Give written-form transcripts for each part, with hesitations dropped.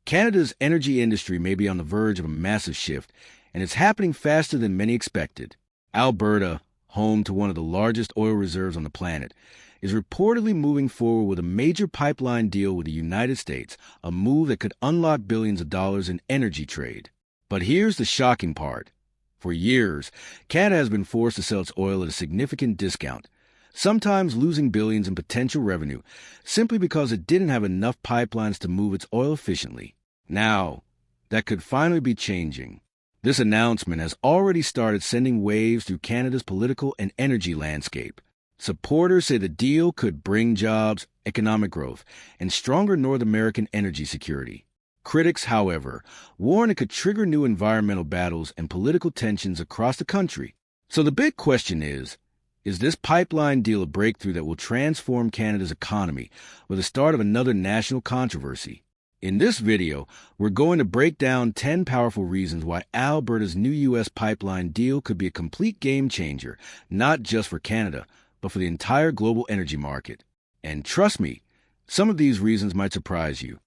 Canada's energy industry may be on the verge of a massive shift, and it's happening faster than many expected. Alberta, home to one of the largest oil reserves on the planet, is reportedly moving forward with a major pipeline deal with the United States, a move that could unlock billions of dollars in energy trade. But here's the shocking part. For years, Canada has been forced to sell its oil at a significant discount, sometimes losing billions in potential revenue simply because it didn't have enough pipelines to move its oil efficiently. Now, that could finally be changing. This announcement has already started sending waves through Canada's political and energy landscape. Supporters say the deal could bring jobs, economic growth, and stronger North American energy security. Critics, however, warn it could trigger new environmental battles and political tensions across the country. So the big question is this pipeline deal a breakthrough that will transform Canada's economy or the start of another national controversy? In this video, we're going to break down 10 powerful reasons why Alberta's new U.S. pipeline deal could be a complete game changer, not just for Canada, but for the entire global energy market. And trust me, some of these reasons might surprise you.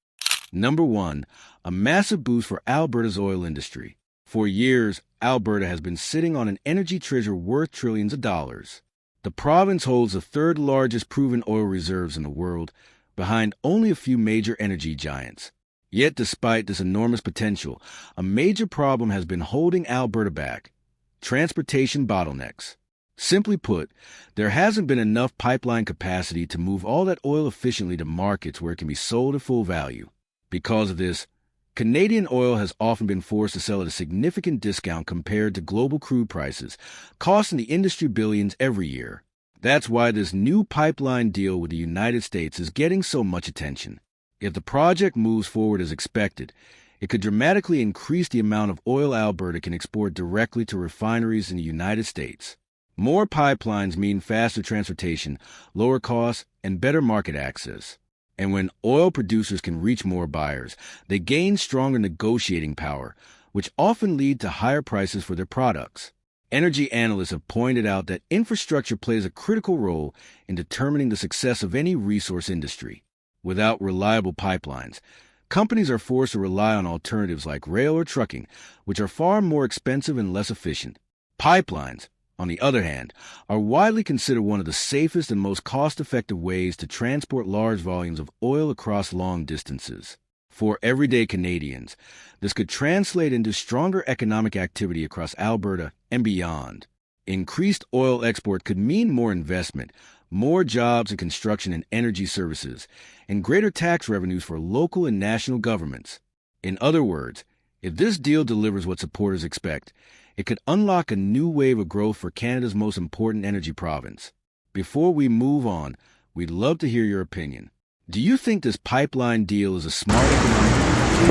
Number 1, a massive boost for Alberta's oil industry. For years, Alberta has been sitting on an energy treasure worth trillions of dollars. The province holds the third largest proven oil reserves in the world, behind only a few major energy giants. Yet despite this enormous potential, a major problem has been holding Alberta back: transportation bottlenecks. Simply put, there hasn't been enough pipeline capacity to move all that oil efficiently to markets where it can be sold at full value. Because of this, Canadian oil has often been forced to sell at a significant discount compared to global crude prices, costing the industry billions every year. That's why this new pipeline deal with the United States is getting so much attention. If the project moves forward as expected, it could dramatically increase the amount of oil Alberta can export directly to refineries in the United States. More pipelines mean faster transportation, lower costs, and better market access. And when oil producers can reach more buyers, they gain stronger negotiating power, which often lead to higher prices for their products. Energy analysts have pointed out that infrastructure plays a critical role in determining the success of any resource industry. Without reliable pipelines, companies are forced to rely on alternatives like rail or trucking, which are far more expensive and less efficient. Pipelines, on the other hand, are widely considered one of the safest and most cost-effective ways to transport large volumes of oil across long distances. For everyday Canadians, this could translate into stronger economic activity across Alberta and beyond. Increased oil export could mean more investment, more jobs in construction and energy services, and greater tax revenues for local and national governments. In other words, if this deal delivers what supporters expect, it could unlock a new wave of growth for Canada's most important energy province. Before we move on, we'd love to hear your opinion. Do you think this pipeline deal is a smart economic move,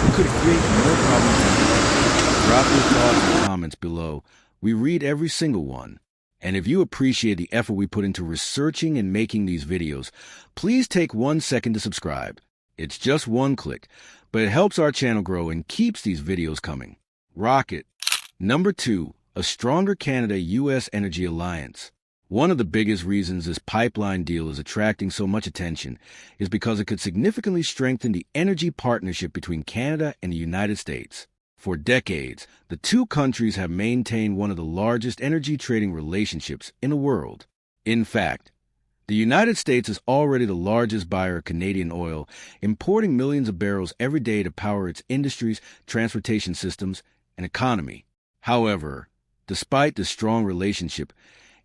or could it create more problems? Drop your thoughts in the comments below. We read every single one. And if you appreciate the effort we put into researching and making these videos, please take 1 second to subscribe. It's just one click, but it helps our channel grow and keeps these videos coming. Rock it! Number 2, a stronger Canada-US energy alliance. One of the biggest reasons this pipeline deal is attracting so much attention is because it could significantly strengthen the energy partnership between Canada and the United States. For decades, the two countries have maintained one of the largest energy trading relationships in the world. In fact, the United States is already the largest buyer of Canadian oil, importing millions of barrels every day to power its industries, transportation systems, and economy. However, despite this strong relationship,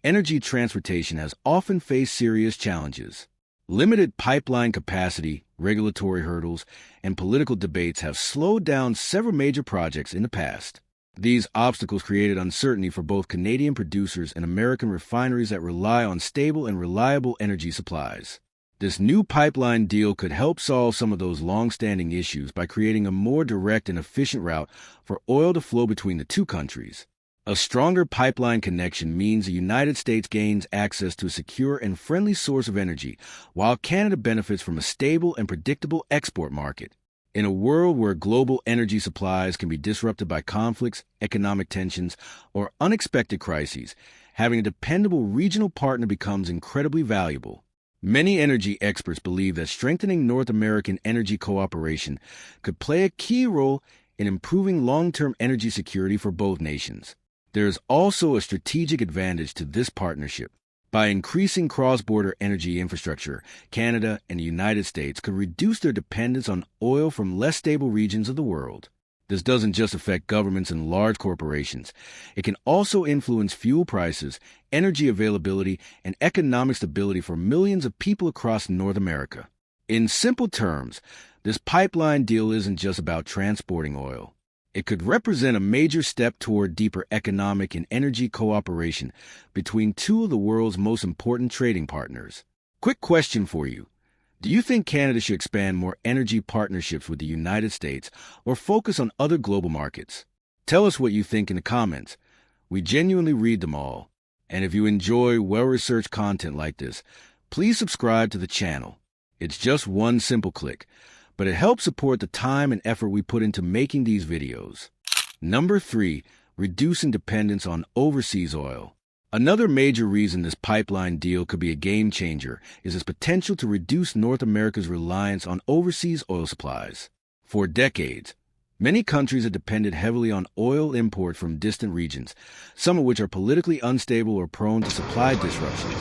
energy transportation has often faced serious challenges. Limited pipeline capacity, regulatory hurdles, and political debates have slowed down several major projects in the past. These obstacles created uncertainty for both Canadian producers and American refineries that rely on stable and reliable energy supplies. This new pipeline deal could help solve some of those long-standing issues by creating a more direct and efficient route for oil to flow between the two countries. A stronger pipeline connection means the United States gains access to a secure and friendly source of energy, while Canada benefits from a stable and predictable export market. In a world where global energy supplies can be disrupted by conflicts, economic tensions, or unexpected crises, having a dependable regional partner becomes incredibly valuable. Many energy experts believe that strengthening North American energy cooperation could play a key role in improving long-term energy security for both nations. There is also a strategic advantage to this partnership. By increasing cross-border energy infrastructure, Canada and the United States could reduce their dependence on oil from less stable regions of the world. This doesn't just affect governments and large corporations. It can also influence fuel prices, energy availability, and economic stability for millions of people across North America. In simple terms, this pipeline deal isn't just about transporting oil. It could represent a major step toward deeper economic and energy cooperation between two of the world's most important trading partners. Quick question for you. Do you think Canada should expand more energy partnerships with the United States or focus on other global markets? Tell us what you think in the comments. We genuinely read them all. And if you enjoy well-researched content like this, please subscribe to the channel. It's just one simple click, but it helps support the time and effort we put into making these videos. Number 3. Reducing dependence on overseas oil. Another major reason this pipeline deal could be a game-changer is its potential to reduce North America's reliance on overseas oil supplies. For decades, many countries have depended heavily on oil import from distant regions, some of which are politically unstable or prone to supply disruptions.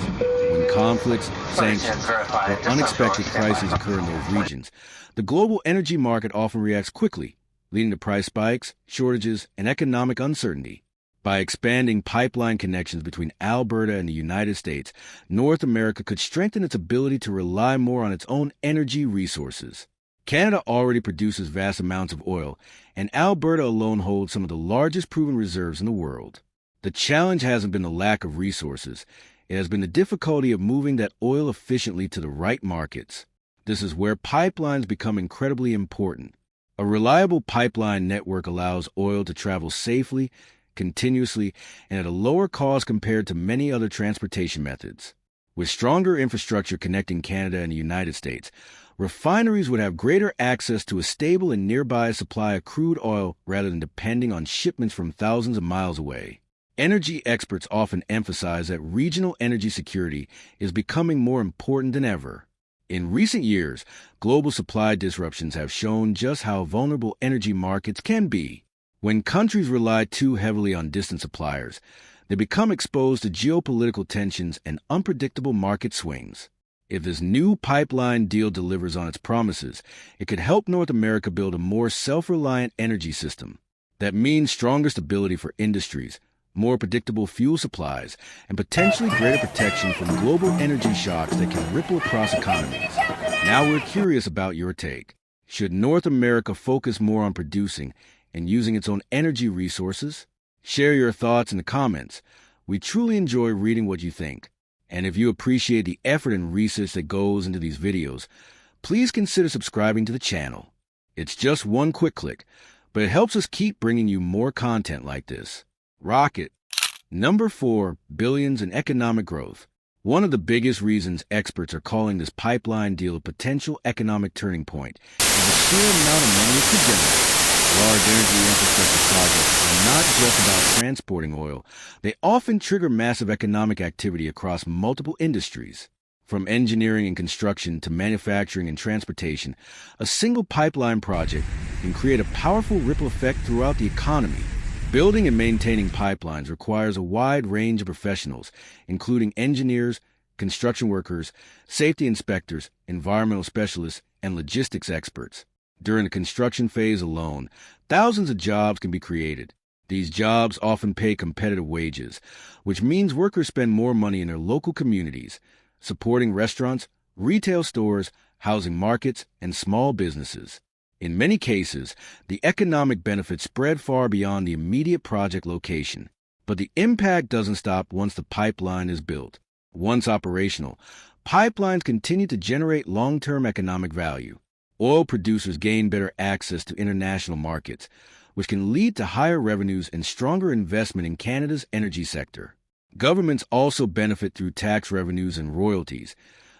When conflicts, sanctions, or unexpected crises occur in those regions, the global energy market often reacts quickly, leading to price spikes, shortages, and economic uncertainty. By expanding pipeline connections between Alberta and the United States, North America could strengthen its ability to rely more on its own energy resources. Canada already produces vast amounts of oil, and Alberta alone holds some of the largest proven reserves in the world. The challenge hasn't been the lack of resources. It has been the difficulty of moving that oil efficiently to the right markets. This is where pipelines become incredibly important. A reliable pipeline network allows oil to travel safely, continuously, and at a lower cost compared to many other transportation methods. With stronger infrastructure connecting Canada and the United States, refineries would have greater access to a stable and nearby supply of crude oil rather than depending on shipments from thousands of miles away. Energy experts often emphasize that regional energy security is becoming more important than ever. In recent years, global supply disruptions have shown just how vulnerable energy markets can be. When countries rely too heavily on distant suppliers, they become exposed to geopolitical tensions and unpredictable market swings. If this new pipeline deal delivers on its promises, it could help North America build a more self-reliant energy system. That means stronger stability for industries, more predictable fuel supplies, and potentially greater protection from global energy shocks that can ripple across economies. Now we're curious about your take. Should North America focus more on producing and using its own energy resources? Share your thoughts in the comments. We truly enjoy reading what you think. And if you appreciate the effort and research that goes into these videos, please consider subscribing to the channel. It's just one quick click, but it helps us keep bringing you more content like this. Rock it! Number 4. Billions in economic growth. One of the biggest reasons experts are calling this pipeline deal a potential economic turning point is the sheer amount of money it could generate. Large energy infrastructure projects are not just about transporting oil. They often trigger massive economic activity across multiple industries. From engineering and construction to manufacturing and transportation, a single pipeline project can create a powerful ripple effect throughout the economy. Building and maintaining pipelines requires a wide range of professionals, including engineers, construction workers, safety inspectors, environmental specialists, and logistics experts. During the construction phase alone, thousands of jobs can be created. These jobs often pay competitive wages, which means workers spend more money in their local communities, supporting restaurants, retail stores, housing markets, and small businesses. In many cases, the economic benefits spread far beyond the immediate project location. But the impact doesn't stop once the pipeline is built. Once operational, pipelines continue to generate long-term economic value. Oil producers gain better access to international markets, which can lead to higher revenues and stronger investment in Canada's energy sector. Governments also benefit through tax revenues and royalties,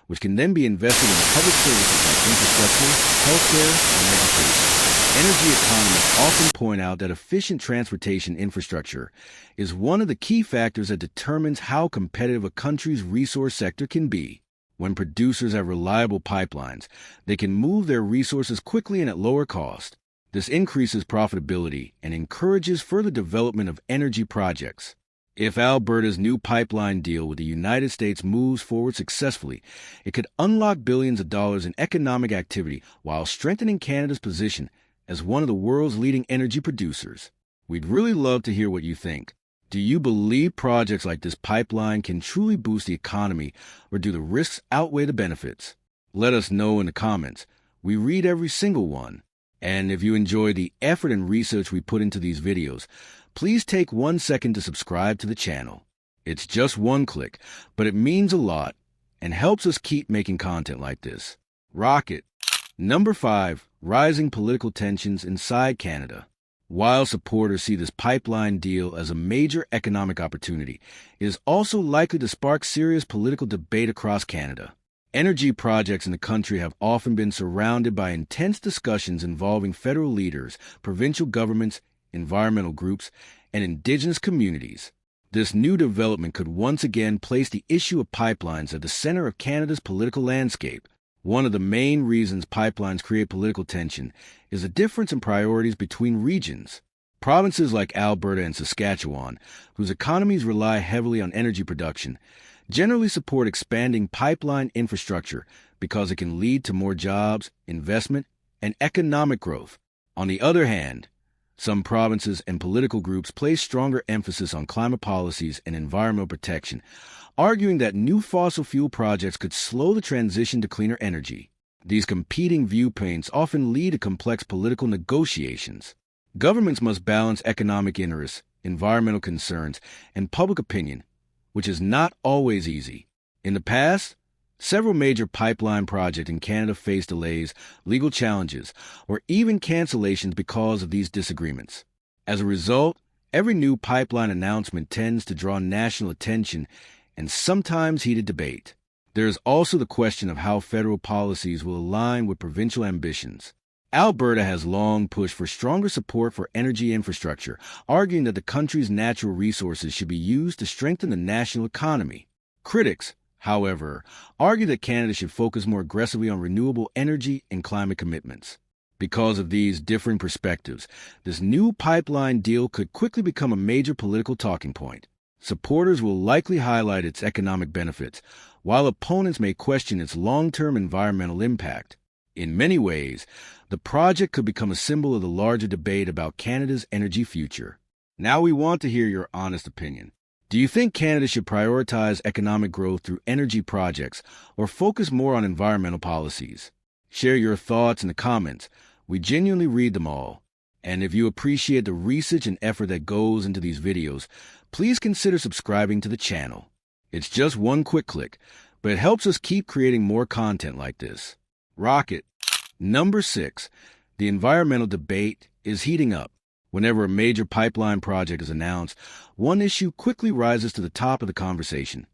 which can then be invested in public services like infrastructure, healthcare, and education. Energy economists often point out that efficient transportation infrastructure is one of the key factors that determines how competitive a country's resource sector can be. When producers have reliable pipelines, they can move their resources quickly and at lower cost. This increases profitability and encourages further development of energy projects. If Alberta's new pipeline deal with the United States moves forward successfully, it could unlock billions of dollars in economic activity while strengthening Canada's position as one of the world's leading energy producers. We'd really love to hear what you think. Do you believe projects like this pipeline can truly boost the economy, or do the risks outweigh the benefits? Let us know in the comments. We read every single one. And if you enjoy the effort and research we put into these videos, please take 1 second to subscribe to the channel. It's just one click, but it means a lot and helps us keep making content like this. Rocket. Number 5. Rising political tensions inside Canada. While supporters see this pipeline deal as a major economic opportunity, it is also likely to spark serious political debate across Canada. Energy projects in the country have often been surrounded by intense discussions involving federal leaders, provincial governments, environmental groups, and Indigenous communities. This new development could once again place the issue of pipelines at the center of Canada's political landscape. One of the main reasons pipelines create political tension is the difference in priorities between regions. Provinces like Alberta and Saskatchewan, whose economies rely heavily on energy production, generally support expanding pipeline infrastructure because it can lead to more jobs, investment, and economic growth. On the other hand, some provinces and political groups place stronger emphasis on climate policies and environmental protection, arguing that new fossil fuel projects could slow the transition to cleaner energy. These competing viewpoints often lead to complex political negotiations. Governments must balance economic interests, environmental concerns, and public opinion, which is not always easy. In the past, several major pipeline projects in Canada faced delays, legal challenges, or even cancellations because of these disagreements. As a result, every new pipeline announcement tends to draw national attention and sometimes heated debate. There is also the question of how federal policies will align with provincial ambitions. Alberta has long pushed for stronger support for energy infrastructure, arguing that the country's natural resources should be used to strengthen the national economy. Critics, however, argue that Canada should focus more aggressively on renewable energy and climate commitments. Because of these differing perspectives, this new pipeline deal could quickly become a major political talking point. Supporters will likely highlight its economic benefits, while opponents may question its long-term environmental impact. In many ways, the project could become a symbol of the larger debate about Canada's energy future. Now we want to hear your honest opinion. Do you think Canada should prioritize economic growth through energy projects or focus more on environmental policies? Share your thoughts in the comments. We genuinely read them all. And if you appreciate the research and effort that goes into these videos, please consider subscribing to the channel. It's just one quick click, but it helps us keep creating more content like this. Rocket. Number 6. The environmental debate is heating up. Whenever a major pipeline project is announced, one issue quickly rises to the top of the conversation: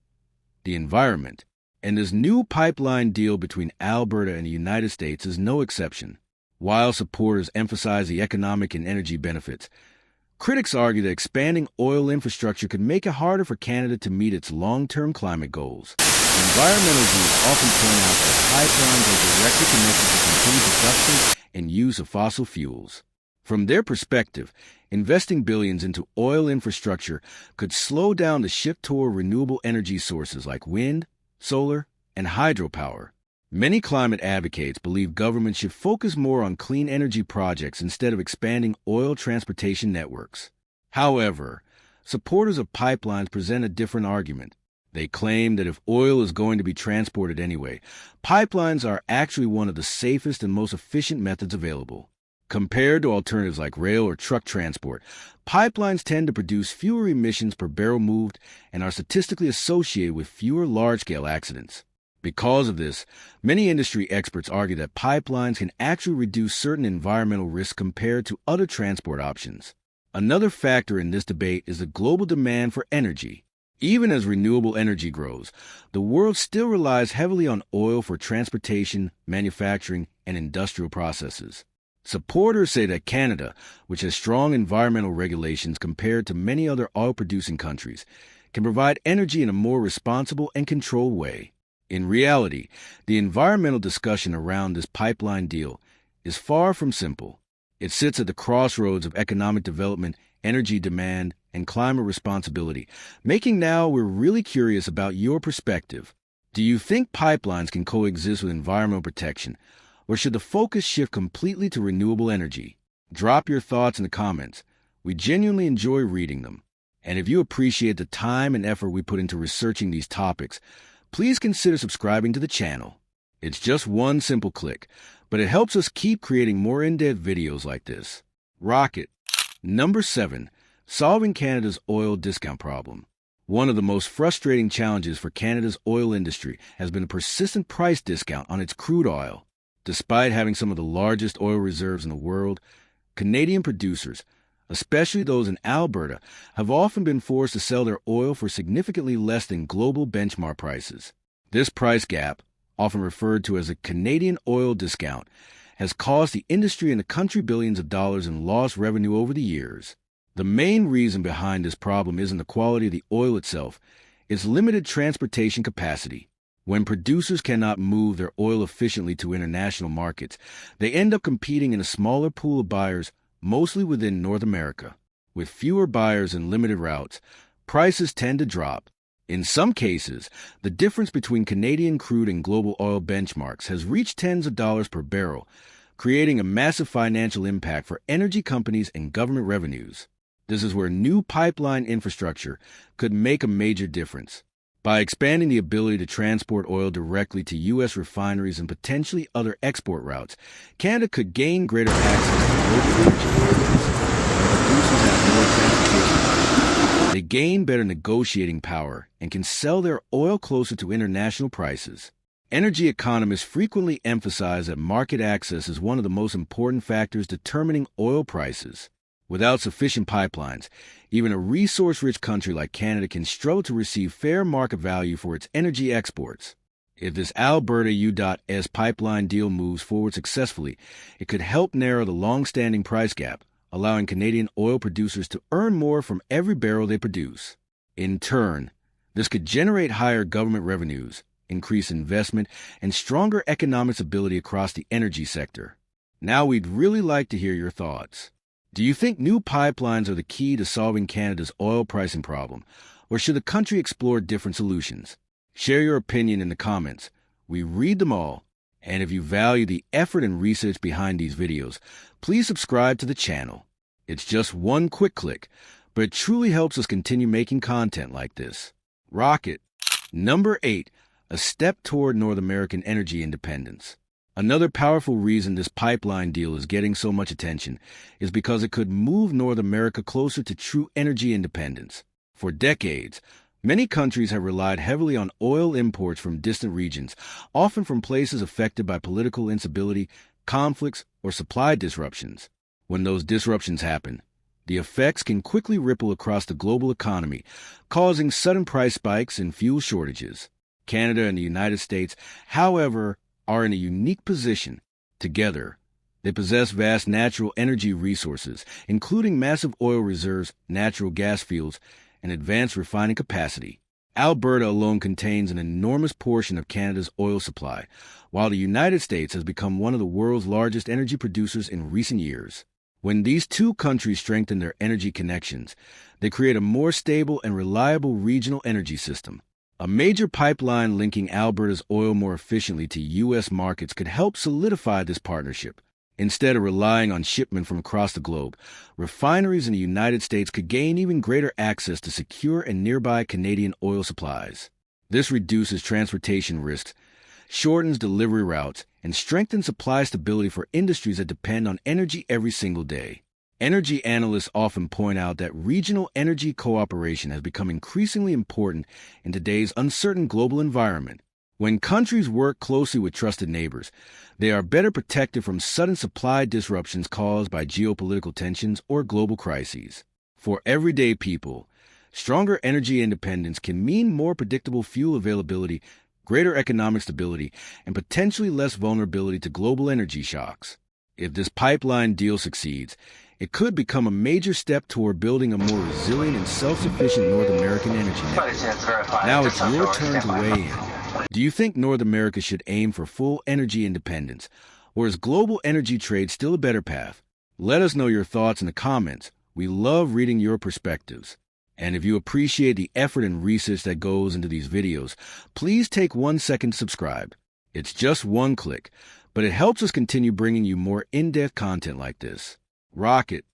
the environment. And this new pipeline deal between Alberta and the United States is no exception. While supporters emphasize the economic and energy benefits, critics argue that expanding oil infrastructure could make it harder for Canada to meet its long-term climate goals. Environmental groups often point out that pipelines are directly connected to continued production and use of fossil fuels. From their perspective, investing billions into oil infrastructure could slow down the shift toward renewable energy sources like wind, solar, and hydropower. Many climate advocates believe governments should focus more on clean energy projects instead of expanding oil transportation networks. However, supporters of pipelines present a different argument. They claim that if oil is going to be transported anyway, pipelines are actually one of the safest and most efficient methods available. Compared to alternatives like rail or truck transport, pipelines tend to produce fewer emissions per barrel moved and are statistically associated with fewer large-scale accidents. Because of this, many industry experts argue that pipelines can actually reduce certain environmental risks compared to other transport options. Another factor in this debate is the global demand for energy. Even as renewable energy grows, the world still relies heavily on oil for transportation, manufacturing, and industrial processes. Supporters say that Canada, which has strong environmental regulations compared to many other oil-producing countries, can provide energy in a more responsible and controlled way. In reality, the environmental discussion around this pipeline deal is far from simple. It sits at the crossroads of economic development, energy demand, and climate responsibility, making now we're really curious about your perspective. Do you think pipelines can coexist with environmental protection, or should the focus shift completely to renewable energy? Drop your thoughts in the comments. We genuinely enjoy reading them. And if you appreciate the time and effort we put into researching these topics, please consider subscribing to the channel. It's just one simple click, but it helps us keep creating more in-depth videos like this. Rocket. Number 7. Solving Canada's oil discount problem. One of the most frustrating challenges for Canada's oil industry has been a persistent price discount on its crude oil. Despite having some of the largest oil reserves in the world, Canadian producers, especially those in Alberta, have often been forced to sell their oil for significantly less than global benchmark prices. This price gap, often referred to as a Canadian oil discount, has cost the industry and the country billions of dollars in lost revenue over the years. The main reason behind this problem isn't the quality of the oil itself, it's limited transportation capacity. When producers cannot move their oil efficiently to international markets, they end up competing in a smaller pool of buyers, mostly within North America. With fewer buyers and limited routes, prices tend to drop. In some cases, the difference between Canadian crude and global oil benchmarks has reached tens of dollars per barrel, creating a massive financial impact for energy companies and government revenues. This is where new pipeline infrastructure could make a major difference. By expanding the ability to transport oil directly to U.S. refineries and potentially other export routes, Canada could gain greater access to global energy markets. When producers have more transportation, they gain better negotiating power and can sell their oil closer to international prices. Energy economists frequently emphasize that market access is one of the most important factors determining oil prices. Without sufficient pipelines, even a resource-rich country like Canada can struggle to receive fair market value for its energy exports. If this Alberta US pipeline deal moves forward successfully, it could help narrow the long-standing price gap, allowing Canadian oil producers to earn more from every barrel they produce. In turn, this could generate higher government revenues, increase investment, and stronger economic stability across the energy sector. Now we'd really like to hear your thoughts. Do you think new pipelines are the key to solving Canada's oil pricing problem, or should the country explore different solutions? Share your opinion in the comments. We read them all, and if you value the effort and research behind these videos, please subscribe to the channel. It's just one quick click, but it truly helps us continue making content like this. Rocket. Number 8. A step toward North American energy independence. Another powerful reason this pipeline deal is getting so much attention is because it could move North America closer to true energy independence. For decades, many countries have relied heavily on oil imports from distant regions, often from places affected by political instability, conflicts, or supply disruptions. When those disruptions happen, the effects can quickly ripple across the global economy, causing sudden price spikes and fuel shortages. Canada and the United States, however, are in a unique position. Together, they possess vast natural energy resources, including massive oil reserves, natural gas fields, and advanced refining capacity. Alberta alone contains an enormous portion of Canada's oil supply, while the United States has become one of the world's largest energy producers in recent years. When these two countries strengthen their energy connections, they create a more stable and reliable regional energy system. A major pipeline linking Alberta's oil more efficiently to U.S. markets could help solidify this partnership. Instead of relying on shipment from across the globe, refineries in the United States could gain even greater access to secure and nearby Canadian oil supplies. This reduces transportation risks, shortens delivery routes, and strengthens supply stability for industries that depend on energy every single day. Energy analysts often point out that regional energy cooperation has become increasingly important in today's uncertain global environment. When countries work closely with trusted neighbors, they are better protected from sudden supply disruptions caused by geopolitical tensions or global crises. For everyday people, stronger energy independence can mean more predictable fuel availability, greater economic stability, and potentially less vulnerability to global energy shocks. If this pipeline deal succeeds, it could become a major step toward building a more resilient and self-sufficient North American energy network. Now it's your turn to weigh in. Do you think North America should aim for full energy independence, or is global energy trade still a better path? Let us know your thoughts in the comments. We love reading your perspectives. And if you appreciate the effort and research that goes into these videos, please take 1 second to subscribe. It's just one click, but it helps us continue bringing you more in-depth content like this. Rocket.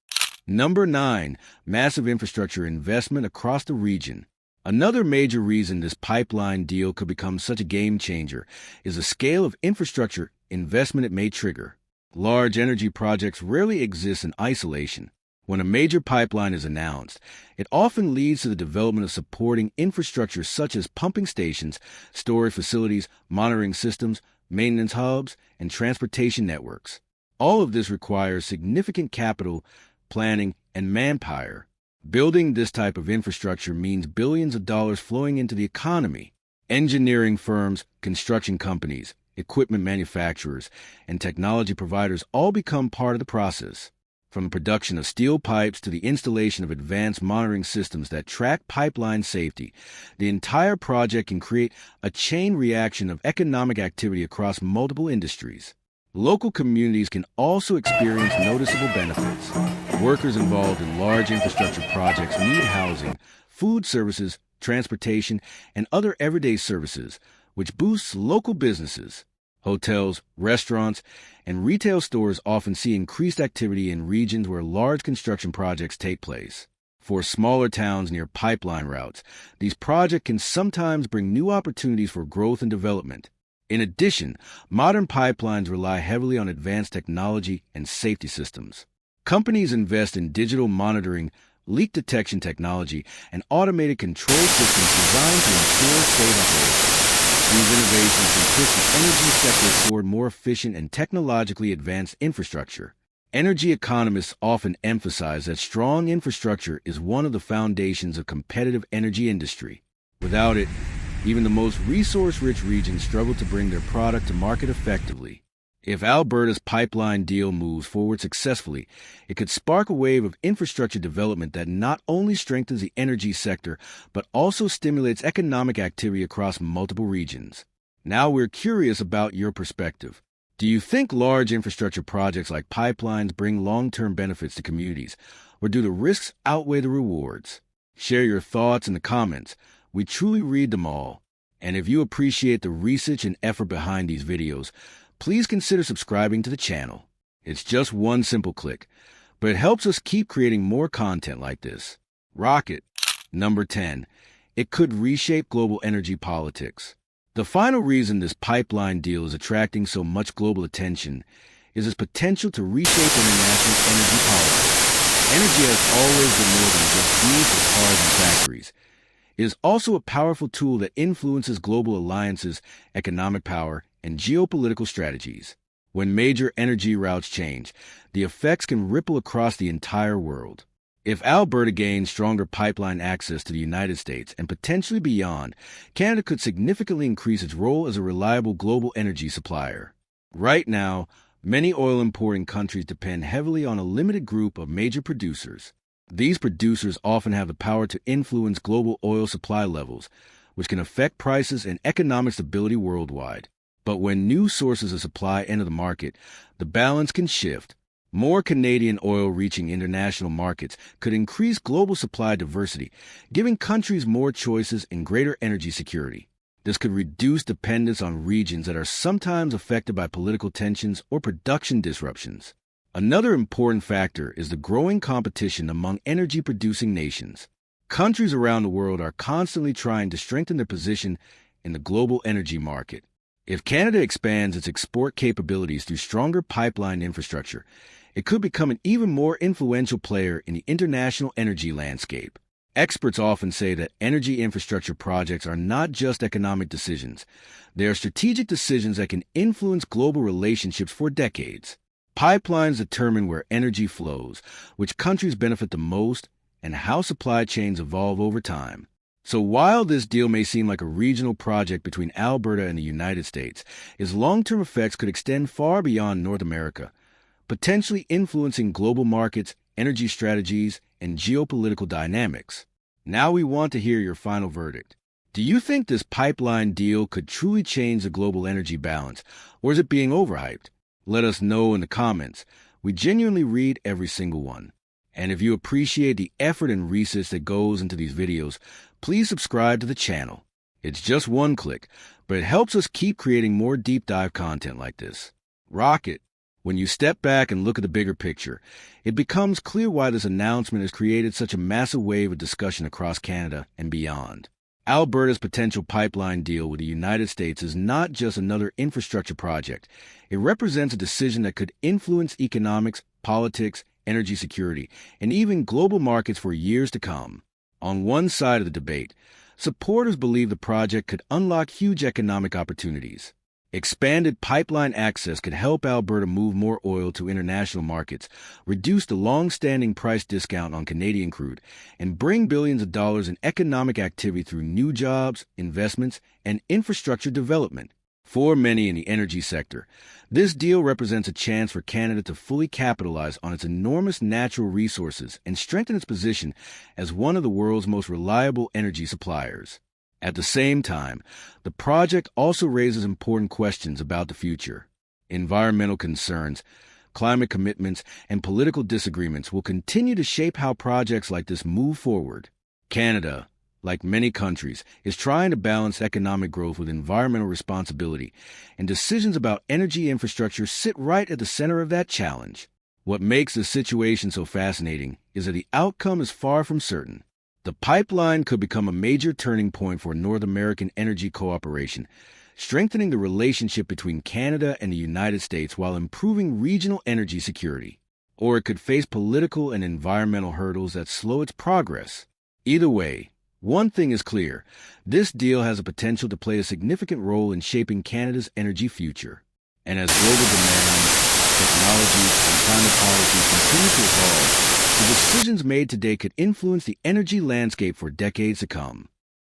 Number 9. Massive infrastructure investment across the region. Another major reason this pipeline deal could become such a game changer is the scale of infrastructure investment it may trigger. Large energy projects rarely exist in isolation. When a major pipeline is announced, it often leads to the development of supporting infrastructure such as pumping stations, storage facilities, monitoring systems, maintenance hubs, and transportation networks. All of this requires significant capital, planning, and manpower. Building this type of infrastructure means billions of dollars flowing into the economy. Engineering firms, construction companies, equipment manufacturers, and technology providers all become part of the process. From the production of steel pipes to the installation of advanced monitoring systems that track pipeline safety, the entire project can create a chain reaction of economic activity across multiple industries. Local communities can also experience noticeable benefits. Workers involved in large infrastructure projects need housing, food services, transportation, and other everyday services, which boosts local businesses. Hotels, restaurants, and retail stores often see increased activity in regions where large construction projects take place. For smaller towns near pipeline routes, these projects can sometimes bring new opportunities for growth and development. In addition, modern pipelines rely heavily on advanced technology and safety systems. Companies invest in digital monitoring, leak detection technology, and automated control systems designed to ensure safe operations. These innovations can push the energy sector toward more efficient and technologically advanced infrastructure. Energy economists often emphasize that strong infrastructure is one of the foundations of competitive energy industry. Without it, even the most resource-rich regions struggle to bring their product to market effectively. If Alberta's pipeline deal moves forward successfully, it could spark a wave of infrastructure development that not only strengthens the energy sector, but also stimulates economic activity across multiple regions. Now we're curious about your perspective. Do you think large infrastructure projects like pipelines bring long-term benefits to communities, or do the risks outweigh the rewards? Share your thoughts in the comments. We truly read them all. And if you appreciate the research and effort behind these videos, please consider subscribing to the channel. It's just one simple click, but it helps us keep creating more content like this. Rocket. Number 10. It could reshape global energy politics. The final reason this pipeline deal is attracting so much global attention is its potential to reshape international energy politics. Energy has always been more than just fuel for cars and factories. It is also a powerful tool that influences global alliances, economic power, and geopolitical strategies. When major energy routes change, the effects can ripple across the entire world. If Alberta gains stronger pipeline access to the United States and potentially beyond, Canada could significantly increase its role as a reliable global energy supplier. Right now, many oil-importing countries depend heavily on a limited group of major producers. These producers often have the power to influence global oil supply levels, which can affect prices and economic stability worldwide. But when new sources of supply enter the market, the balance can shift. More Canadian oil reaching international markets could increase global supply diversity, giving countries more choices and greater energy security. This could reduce dependence on regions that are sometimes affected by political tensions or production disruptions. Another important factor is the growing competition among energy-producing nations. Countries around the world are constantly trying to strengthen their position in the global energy market. If Canada expands its export capabilities through stronger pipeline infrastructure, it could become an even more influential player in the international energy landscape. Experts often say that energy infrastructure projects are not just economic decisions. They are strategic decisions that can influence global relationships for decades. Pipelines determine where energy flows, which countries benefit the most, and how supply chains evolve over time. So while this deal may seem like a regional project between Alberta and the United States, its long-term effects could extend far beyond North America, potentially influencing global markets, energy strategies, and geopolitical dynamics. Now we want to hear your final verdict. Do you think this pipeline deal could truly change the global energy balance, or is it being overhyped? Let us know in the comments. We genuinely read every single one. And if you appreciate the effort and research that goes into these videos, please subscribe to the channel. It's just one click, but it helps us keep creating more deep dive content like this. Rock it! When you step back and look at the bigger picture, it becomes clear why this announcement has created such a massive wave of discussion across Canada and beyond. Alberta's potential pipeline deal with the United States is not just another infrastructure project. It represents a decision that could influence economics, politics, energy security, and even global markets for years to come. On one side of the debate, supporters believe the project could unlock huge economic opportunities. Expanded pipeline access could help Alberta move more oil to international markets, reduce the long-standing price discount on Canadian crude, and bring billions of dollars in economic activity through new jobs, investments, and infrastructure development. For many in the energy sector, this deal represents a chance for Canada to fully capitalize on its enormous natural resources and strengthen its position as one of the world's most reliable energy suppliers. At the same time, the project also raises important questions about the future. Environmental concerns, climate commitments, and political disagreements will continue to shape how projects like this move forward. Canada, like many countries, is trying to balance economic growth with environmental responsibility, and decisions about energy infrastructure sit right at the center of that challenge. What makes the situation so fascinating is that the outcome is far from certain. The pipeline could become a major turning point for North American energy cooperation, strengthening the relationship between Canada and the United States while improving regional energy security. Or it could face political and environmental hurdles that slow its progress. Either way, one thing is clear: this deal has the potential to play a significant role in shaping Canada's energy future. And as global demand, technology, and climate policies continue to evolve, the decisions made today could influence the energy landscape for decades to come.